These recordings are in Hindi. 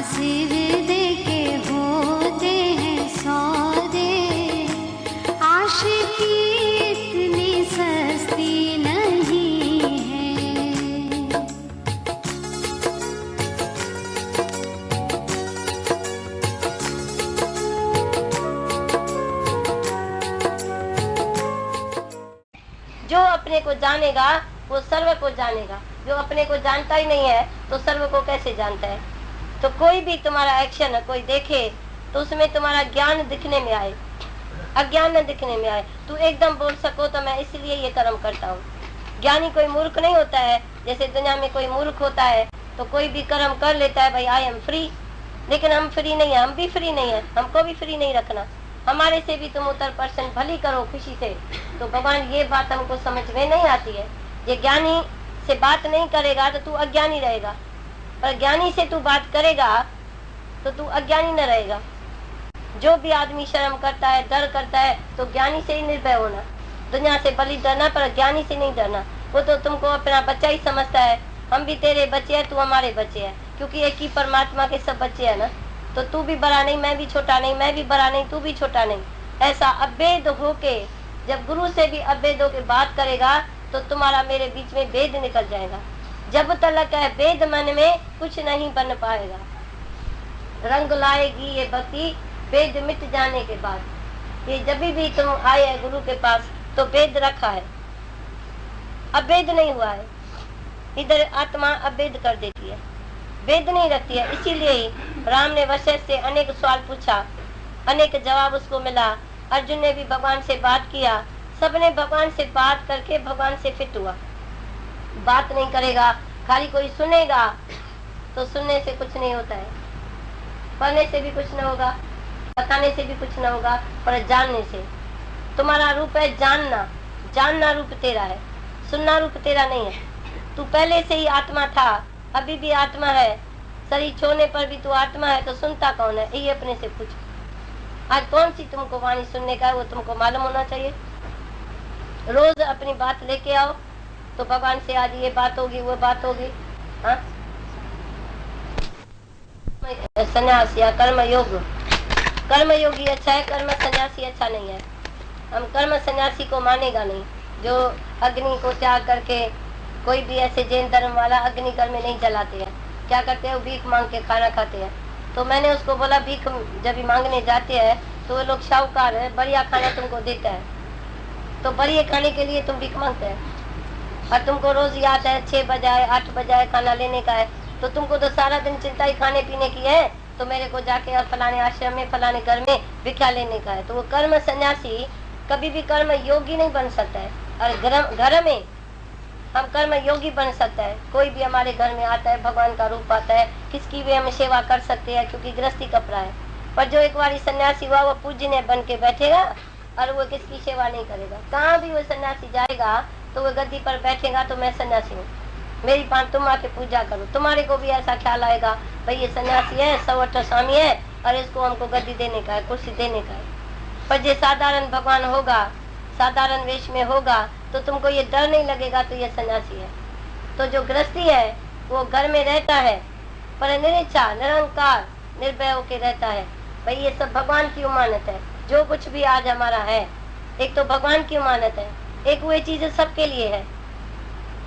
सिर दे के होते हैं सौदे, आशिकी इतनी सस्ती नहीं है। जो अपने को जानेगा वो सर्व को जानेगा, जो अपने को जानता ही नहीं है तो सर्व को कैसे जानता है। तो कोई भी तुम्हारा एक्शन कोई देखे तो उसमें तुम्हारा ज्ञान दिखने में आए, अज्ञान न दिखने में आए। तू एकदम बोल सको तो मैं इसलिए ये कर्म करता हूँ। ज्ञानी कोई मूर्ख नहीं होता है, जैसे दुनिया में कोई मूर्ख होता है तो कोई भी कर्म कर लेता है, भाई आई एम फ्री। लेकिन हम फ्री नहीं है, हम भी फ्री नहीं है, हमको भी फ्री नहीं रखना। हमारे से भी तुम उत्तर % भली करो खुशी से। तो भगवान ये बात हमको समझ में नहीं आती है। ये ज्ञानी से बात नहीं करेगा तो तू अज्ञानी रहेगा, पर ज्ञानी से तू बात करेगा तो तू अज्ञानी न रहेगा। जो भी आदमी शर्म करता है, डर करता है, तो ज्ञानी से ही निर्भय होना। दुनिया से भली डरना पर ज्ञानी से नहीं डरना। वो तो तुमको अपना बच्चा ही समझता है। हम भी तेरे बच्चे हैं, तू हमारे बच्चे हैं, क्योंकि एक ही परमात्मा के सब बच्चे हैं ना। तो तू भी बड़ा नहीं, मैं भी छोटा नहीं, मैं भी बड़ा नहीं, तू भी छोटा नहीं। ऐसा अभेद होके जब गुरु से भी अभेद होके बात करेगा तो तुम्हारा मेरे बीच में भेद निकल जाएगा। जब तक है भेद मन में कुछ नहीं बन पाएगा। रंग लाएगी ये भक्ति भेद मिट जाने के बाद। ये जब भी तुम आए हैं गुरु के पास तो भेद रखा है, अभेद नहीं हुआ है। इधर आत्मा अभेद कर देती है, भेद नहीं रखती है। इसीलिए ही राम ने वशिष्ठ से अनेक सवाल पूछा, अनेक जवाब उसको मिला। अर्जुन ने भी भगवान से बात किया, सबने भगवान से बात करके भगवान से फिट हुआ। बात नहीं करेगा, खाली कोई सुनेगा तो सुनने से कुछ नहीं होता है, पढ़ने से भी कुछ न होगा, बताने से भी कुछ न होगा, पर जानने से। तुम्हारा रूप है जानना, जानना रूप तेरा है, सुनना रूप तेरा नहीं है। तू पहले से ही आत्मा था, अभी भी आत्मा है, शरीर छोड़ने पर भी तू आत्मा है, तो सुनता कौन है ये अपने से पूछ। आज कौन सी तुमको वाणी सुनने का है वो तुमको मालूम होना चाहिए। रोज अपनी बात लेके आओ तो भगवान से आज ये बात होगी वो बात होगी। हाँ, संन्यास या कर्म योग, कर्म योगी अच्छा है, कर्म सन्यासी अच्छा नहीं है। हम कर्म सन्यासी को मानेगा नहीं, जो अग्नि को त्याग करके। कोई भी ऐसे जैन धर्म वाला अग्नि घर में नहीं जलाते हैं, क्या करते हैं, वो भीख मांग के खाना खाते हैं। तो मैंने उसको बोला भीख जब भी मांगने जाते हैं तो वो लोग शाहूकार है, बढ़िया खाना तुमको देता है, तो बढ़िया खाने के लिए तुम भीख मांगते हैं। और तुमको रोज याद है 6 बजाए 8 बजाए खाना लेने का है, तो तुमको तो सारा दिन चिंता ही खाने पीने की है, तो मेरे को जाके और फलाने आश्रम में फलाने घर में भिक्षा लेने का है। तो वो कर्म सन्यासी कभी भी कर्म योगी नहीं बन सकता है। और घर में हम कर्म योगी बन सकता है। कोई भी हमारे घर में आता है, भगवान का रूप आता है, किसकी भी हम सेवा कर सकते हैं, क्योंकि गृहस्थी कपड़ा है। पर जो एक बार सन्यासी हुआ वो पूज्य बन के बैठेगा और वो किसकी सेवा नहीं करेगा। कहाँ भी वो सन्यासी जाएगा तो वो गद्दी पर बैठेगा तो मैं सन्यासी हूँ, मेरी पान तुम आके पूजा करो। तुम्हारे को भी ऐसा ख्याल आएगा, भाई ये सन्यासी है, सवट स्वामी है और इसको हमको गद्दी देने का है, कुर्सी देने का है। पर जो साधारण भगवान होगा, साधारण वेश में होगा, तो तुमको ये डर नहीं लगेगा तो ये सन्यासी है। तो जो गृहस्थी है वो घर में रहता है पर निरिच्छा निरंकार निर्भय होके रहता है। भाई ये सब भगवान की उमानत है। जो कुछ भी आज हमारा है एक तो भगवान की उमानत है, एक वो चीज सबके लिए है।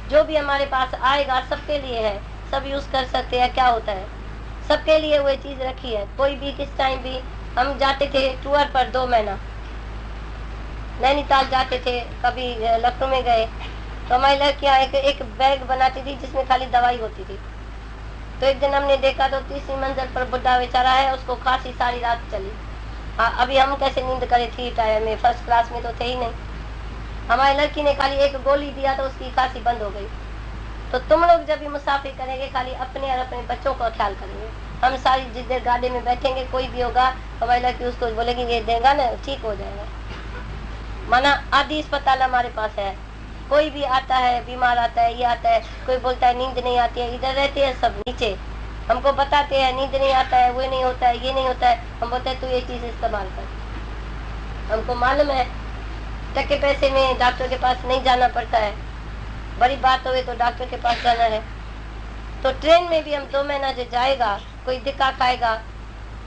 जो भी हमारे पास आएगा सबके लिए है, सब यूज कर सकते हैं। क्या होता है, सबके लिए वो चीज रखी है। कोई भी किस टाइम भी हम जाते थे टूर पर 2 महीना, नैनीताल जाते थे, कभी लखनऊ में गए, तो हमारी लड़कियाँ एक बैग बनाती थी जिसमें खाली दवाई होती थी। तो एक दिन हमने देखा तो 3री मंजिल पर बुढ़ा बेचारा है, उसको खांसी सारी रात चली। हाँ, अभी हम कैसे नींद करे थी टाइम में, फर्स्ट क्लास में तो थे ही नहीं। हमारी लड़की ने खाली एक गोली दिया तो उसकी खांसी बंद हो गई। तो तुम लोग जब भी मुसाफिर करेंगे खाली अपने और अपने बच्चों का ख्याल करेंगे। हम सारी जिस देर गाड़ी में बैठेंगे कोई भी होगा, हमारी लड़की उसको बोलेगी ये देगा ना ठीक हो जाएगा। माना आधी अस्पताल हमारे पास है, कोई भी आता है बीमार आता है, ये आता है, कोई बोलता है नींद नहीं आती है, इधर रहते हैं सब नीचे, हमको बताते हैं नींद नहीं आता है, वो नहीं होता है, ये नहीं होता है। हम बोलते हैं तू ये चीज इस्तेमाल कर। हमको मालूम है टके पैसे में डॉक्टर के पास नहीं जाना पड़ता है, बड़ी बात हुई तो डॉक्टर के पास जाना है। तो ट्रेन में भी हम 2 महीना जो जाएगा कोई धिक्का खाएगा,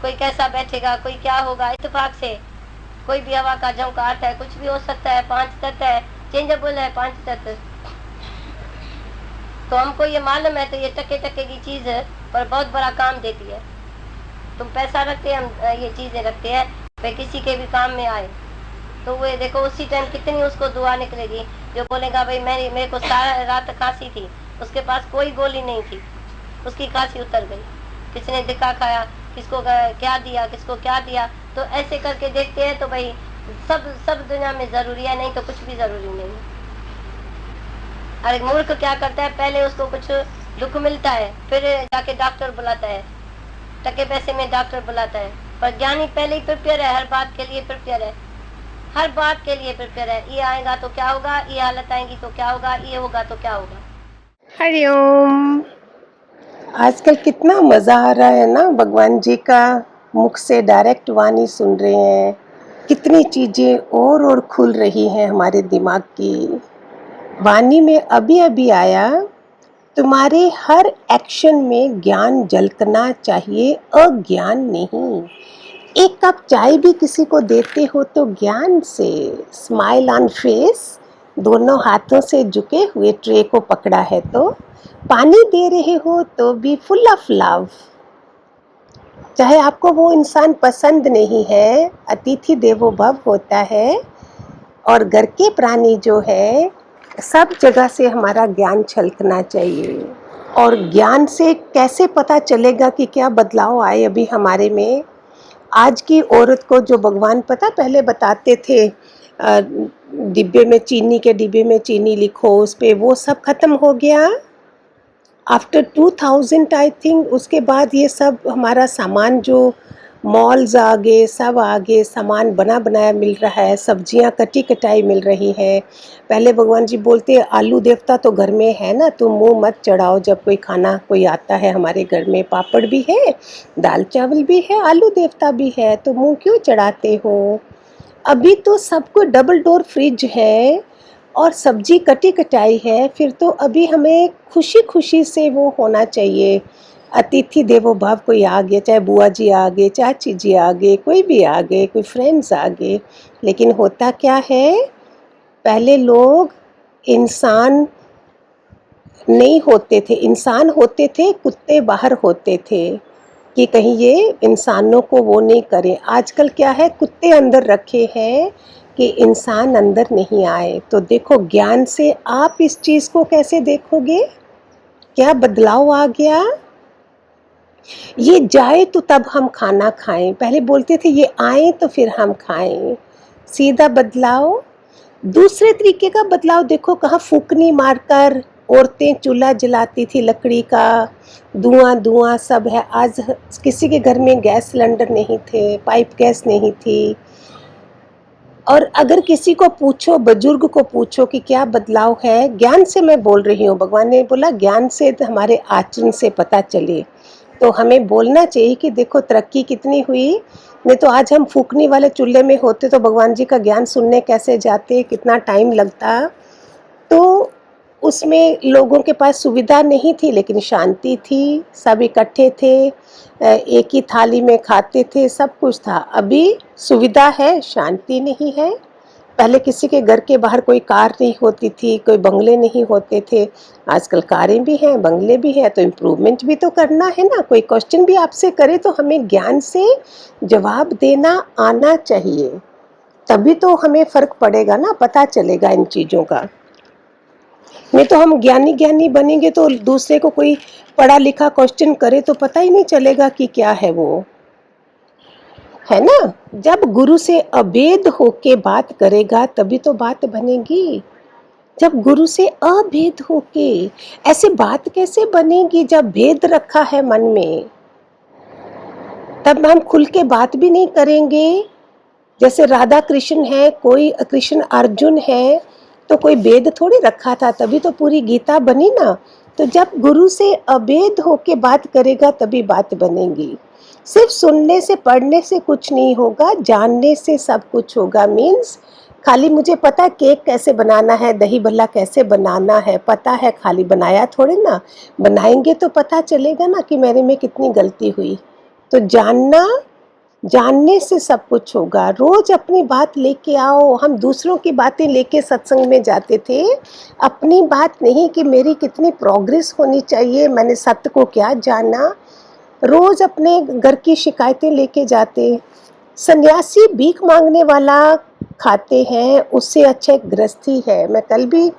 कोई कैसा बैठेगा, कोई क्या होगा, इत्तेफाक से कोई भी हवा का झोंका है, कुछ भी हो सकता है। 5 तत्व है, चेंजेबल है 5 तत्व। तो हमको ये मालूम है, तो ये टके टके की चीज है पर बहुत बड़ा काम देती है। तुम पैसा रखते हैं, हम ये चीजें रखते हैं, भाई किसी के भी काम में आए। तो वो देखो उसी टाइम कितनी उसको दुआ निकलेगी। जो बोलेगा भाई मेरे को सारा रात खांसी थी, उसके पास कोई गोली नहीं थी, उसकी खांसी उतर गई। किसी ने धिक्का खाया, किसको क्या दिया, किसको क्या दिया। तो ऐसे करके देखते हैं तो भाई सब दुनिया में जरूरी है, नहीं तो कुछ भी जरूरी नहीं है। और एक मूर्ख क्या करता है, पहले उसको कुछ दुख मिलता है, फिर जाके डॉक्टर बुलाता है, टके पैसे में डॉक्टर बुलाता है। पर ज्ञानी पहले ही प्रिपेयर है, हर बात के लिए प्रिपेयर है, हर बात के लिए प्रिपेयर है। ये आएगा तो क्या होगा, ये हालत आएगी तो क्या होगा, ये होगा तो क्या होगा। हरिओम। आजकल कितना मज़ा आ रहा है ना, भगवान जी का मुख से डायरेक्ट वाणी सुन रहे हैं। कितनी चीज़ें और खुल रही हैं हमारे दिमाग की। वाणी में अभी अभी आया, तुम्हारे हर एक्शन में ज्ञान झलकना चाहिए, अज्ञान नहीं। एक कप चाय भी किसी को देते हो तो ज्ञान से, स्माइल ऑन फेस, दोनों हाथों से झुके हुए ट्रे को पकड़ा है तो, पानी दे रहे हो तो भी फुल ऑफ लव। चाहे आपको वो इंसान पसंद नहीं है, अतिथि देवो भव होता है। और घर के प्राणी जो है, सब जगह से हमारा ज्ञान छलकना चाहिए। और ज्ञान से कैसे पता चलेगा कि क्या बदलाव आए अभी हमारे में। आज की औरत को जो भगवान पता पहले बताते थे, डिब्बे में चीनी के डिब्बे में चीनी लिखो, उस पे वो सब खत्म हो गया आफ्टर 2000 आई थिंक। उसके बाद ये सब हमारा सामान जो मॉल्स आ गए, सब आ गए, सामान बना बनाया मिल रहा है, सब्जियां कटी कटाई मिल रही है। पहले भगवान जी बोलते आलू देवता तो घर में है ना, तुम मुंह मत चढ़ाओ जब कोई खाना कोई आता है हमारे घर में, पापड़ भी है, दाल चावल भी है, आलू देवता भी है, तो मुंह क्यों चढ़ाते हो। अभी तो सबको डबल डोर फ्रिज है और सब्जी कटी कटाई है, फिर तो अभी हमें खुशी खुशी से वो होना चाहिए। अतिथि देवो भव, कोई आ गए, चाहे बुआ जी आ गए, चाची जी आ गए, कोई भी आ गए, कोई फ्रेंड्स आ गए। लेकिन होता क्या है, पहले लोग इंसान नहीं होते थे, इंसान होते थे, कुत्ते बाहर होते थे कि कहीं ये इंसानों को वो नहीं करें। आजकल क्या है, कुत्ते अंदर रखे हैं कि इंसान अंदर नहीं आए। तो देखो ज्ञान से आप इस चीज़ को कैसे देखोगे, क्या बदलाव आ गया। ये जाए तो तब हम खाना खाएं, पहले बोलते थे ये आए तो फिर हम खाएं। सीधा बदलाव। दूसरे तरीके का बदलाव देखो, कहाँ फूकनी मारकर औरतें चूल्हा जलाती थी लकड़ी का, धुआं धुआं सब है। आज किसी के घर में गैस सिलेंडर नहीं थे, पाइप गैस नहीं थी। और अगर किसी को पूछो, बुजुर्ग को पूछो कि क्या बदलाव है, ज्ञान से मैं बोल रही हूँ, भगवान ने बोला ज्ञान से तो हमारे आचरण से पता चले। तो हमें बोलना चाहिए कि देखो तरक्की कितनी हुई। नहीं तो आज हम फूकने वाले चूल्हे में होते तो भगवान जी का ज्ञान सुनने कैसे जाते, कितना टाइम लगता। तो उसमें लोगों के पास सुविधा नहीं थी लेकिन शांति थी, सब इकट्ठे थे, एक ही थाली में खाते थे, सब कुछ था। अभी सुविधा है, शांति नहीं है। पहले किसी के घर के बाहर कोई कार नहीं होती थी, कोई बंगले नहीं होते थे, आजकल कारें भी हैं, बंगले भी हैं। तो इम्प्रूवमेंट भी तो करना है ना। कोई क्वेश्चन भी आपसे करे तो हमें ज्ञान से जवाब देना आना चाहिए, तभी तो हमें फ़र्क पड़ेगा ना, पता चलेगा इन चीज़ों का। नहीं तो हम ज्ञानी बनेंगे तो दूसरे को कोई पढ़ा लिखा क्वेश्चन करे तो पता ही नहीं चलेगा कि क्या है वो, है ना। जब गुरु से अभेद होके बात करेगा तभी तो बात बनेगी। जब गुरु से अभेद होके, ऐसे बात कैसे बनेगी जब भेद रखा है मन में। तब हम खुल के बात भी नहीं करेंगे। जैसे राधा कृष्ण है, कोई कृष्ण अर्जुन है, तो कोई भेद थोड़ी रखा था, तभी तो पूरी गीता बनी ना। तो जब गुरु से अभेद होके बात करेगा तभी बात बनेगी। सिर्फ सुनने से पढ़ने से कुछ नहीं होगा, जानने से सब कुछ होगा। मीन्स खाली मुझे पता है केक कैसे बनाना है, दही भल्ला कैसे बनाना है, पता है, खाली बनाया थोड़े ना, बनाएंगे तो पता चलेगा ना कि मेरे में कितनी गलती हुई। तो जानने से सब कुछ होगा। रोज अपनी बात लेके आओ। हम दूसरों की बातें लेके सत्संग में जाते थे, अपनी बात नहीं कि मेरी कितनी प्रोग्रेस होनी चाहिए, मैंने सत्य को क्या जाना। रोज अपने घर की शिकायतें लेके जाते। सन्यासी भीख मांगने वाला खाते हैं, उससे अच्छा एक गृहस्थी है। मैं कल भी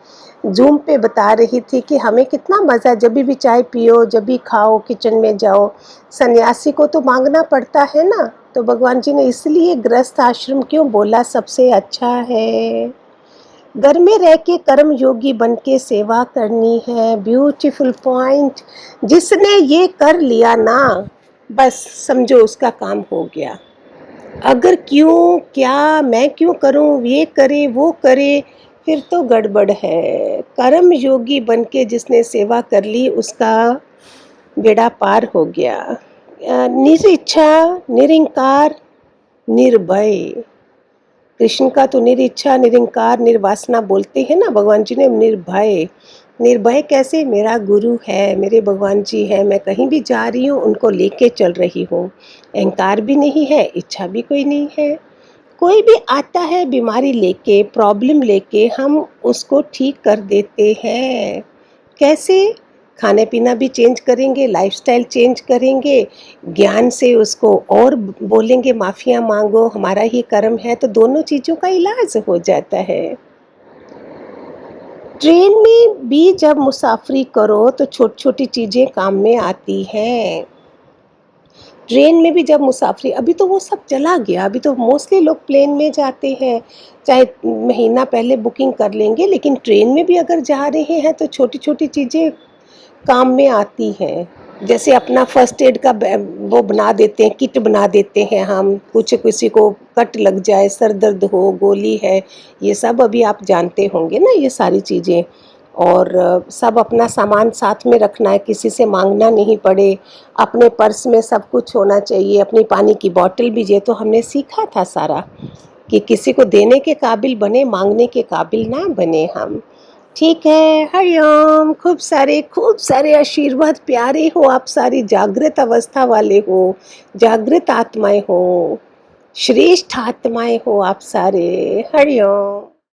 जूम पे बता रही थी कि हमें कितना मज़ा, जब भी चाय पियो, जब भी खाओ, किचन में जाओ। सन्यासी को तो मांगना पड़ता है ना। तो भगवान जी ने इसलिए गृहस्थ आश्रम क्यों बोला सबसे अच्छा है। घर में रह के कर्म योगी बन के सेवा करनी है। Beautiful point. जिसने ये कर लिया ना, बस समझो उसका काम हो गया। अगर क्यों, क्या, मैं क्यों करूं, ये करे वो करे, फिर तो गड़बड़ है। कर्म योगी बन के जिसने सेवा कर ली, उसका बेड़ा पार हो गया। निरिच्छा, निरंकार, निर्भय। कृष्ण का तो निरिच्छा, निरंकार, निर्वासना बोलते हैं ना। भगवान जी ने निर्भय। निर्भय कैसे? मेरा गुरु है, मेरे भगवान जी है, मैं कहीं भी जा रही हूँ उनको लेके चल रही हूँ। अहंकार भी नहीं है, इच्छा भी कोई नहीं है। कोई भी आता है बीमारी लेके, प्रॉब्लम लेके, हम उसको ठीक कर देते हैं। कैसे? खाने पीना भी चेंज करेंगे, लाइफस्टाइल चेंज करेंगे, ज्ञान से उसको और बोलेंगे माफ़िया मांगो, हमारा ही कर्म है, तो दोनों चीज़ों का इलाज हो जाता है। ट्रेन में भी जब मुसाफरी करो तो छोटी छोटी चीज़ें काम में आती हैं। ट्रेन में भी जब मुसाफरी, अभी तो वो सब चला गया, अभी तो मोस्टली लोग प्लेन में जाते हैं, चाहे महीना पहले बुकिंग कर लेंगे। लेकिन ट्रेन में भी अगर जा रहे हैं तो छोटी छोटी चीज़ें काम में आती हैं। जैसे अपना फर्स्ट एड का वो बना देते हैं, किट बना देते हैं हम। कुछ किसी को कट लग जाए, सर दर्द हो, गोली है, ये सब अभी आप जानते होंगे ना, ये सारी चीज़ें। और सब अपना सामान साथ में रखना है, किसी से मांगना नहीं पड़े। अपने पर्स में सब कुछ होना चाहिए, अपनी पानी की बोतल भी। ये तो हमने सीखा था सारा, कि किसी को देने के काबिल बने, मांगने के काबिल ना बने हम। ठीक है, हरिओम। खूब सारे आशीर्वाद। प्यारे हो आप, सारी जागृत अवस्था वाले हो, जागृत आत्माएं हो, श्रेष्ठ आत्माएं हो आप सारे। हरिओम।